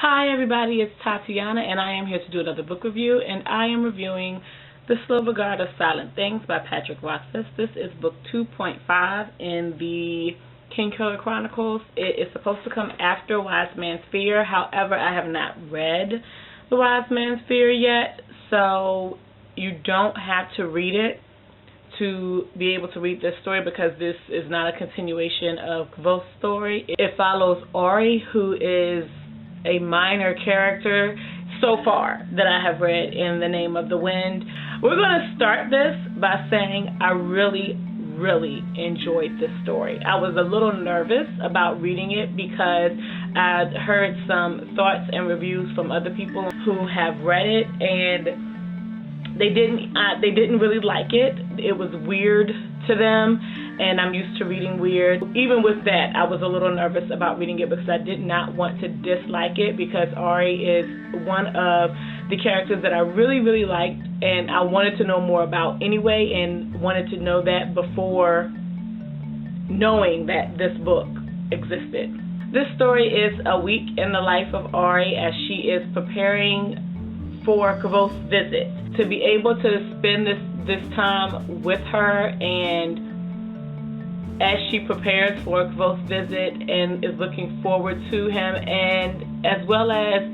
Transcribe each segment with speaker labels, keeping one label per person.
Speaker 1: Hi everybody, it's Tatiana and I am here to do another book review, and I am reviewing The Slow Regard of Silent Things by Patrick Rothfuss. This is book 2.5 in the Kingkiller Chronicles. It is supposed to come after Wise Man's Fear. However, I have not read The Wise Man's Fear yet, so you don't have to read it to be able to read this story, because this is not a continuation of Kvothes story. It follows Ori, who is a minor character so far that I have read in The Name of the Wind. We're going to start this by saying I really enjoyed this story. I was a little nervous about reading it because I'd heard some thoughts and reviews from other people who have read it, and they didn't really like it. It was weird to them, and I'm used to reading weird. Even with that, I was a little nervous about reading it because I did not want to dislike it, because Ori is one of the characters that I really liked, and I wanted to know more about anyway, and wanted to know that before knowing that this book existed. This story is a week in the life of Ori as she is preparing for Kvothes' visit. To be able to spend this time with her, and as she prepares for Kvothes' visit and is looking forward to him, and as well as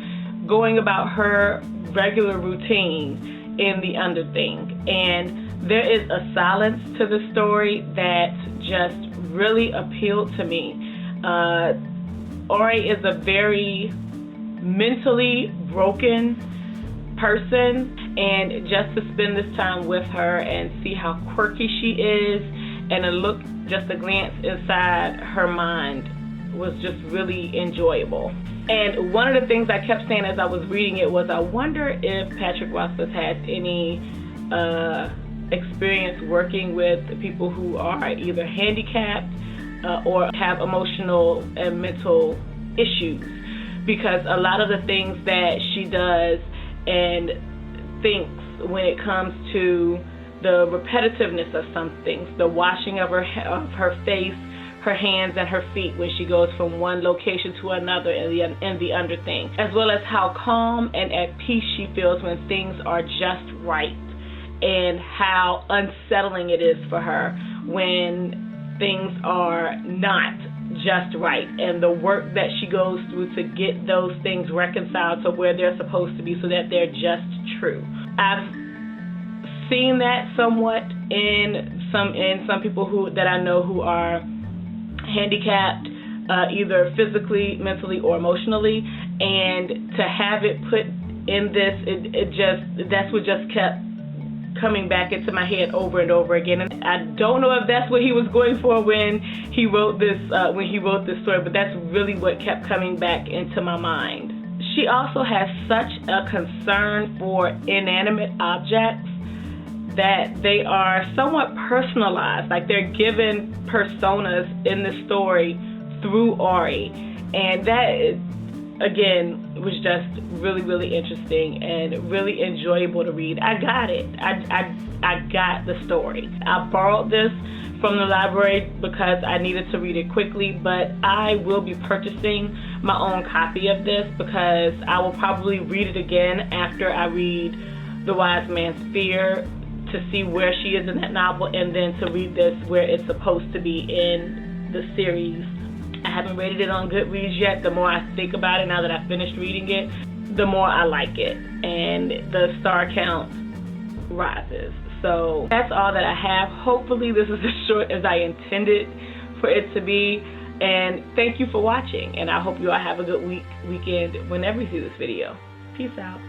Speaker 1: going about her regular routine in the Underthing. And there is a silence to the story that just really appealed to me. Ori is a very mentally broken person, and just to spend this time with her and see how quirky she is, and just a glance inside her mind was just really enjoyable. And one of the things I kept saying as I was reading it was, I wonder if Patrick Rothfuss has any experience working with people who are either handicapped or have emotional and mental issues, because a lot of the things that she does and thinks when it comes to the repetitiveness of some things, the washing of her face, her hands, and her feet when she goes from one location to another in the Underthing, as well as how calm and at peace she feels when things are just right, and how unsettling it is for her when things are not just right, and the work that she goes through to get those things reconciled to where they're supposed to be so that they're just true. I've seen that somewhat in some people that I know who are handicapped, either physically, mentally, or emotionally, and to have it put in this, that's what just kept coming back into my head over and over again. And I don't know if that's what he was going for when he wrote this story, but that's really what kept coming back into my mind. She also has such a concern for inanimate objects that they are somewhat personalized, like they're given personas in the story through Ori, and that again was just really interesting and really enjoyable to read. I got it. I got the story. I borrowed this from the library because I needed to read it quickly, but I will be purchasing my own copy of this, because I will probably read it again after I read The Wise Man's Fear, to see where she is in that novel, and then to read this where it's supposed to be in the series. I haven't rated it on Goodreads yet. The more I think about it now that I finished reading it, the more I like it, and the star count rises. So that's all that I have. Hopefully this is as short as I intended for it to be, and thank you for watching, and I hope you all have a good weekend whenever you see this video. Peace out.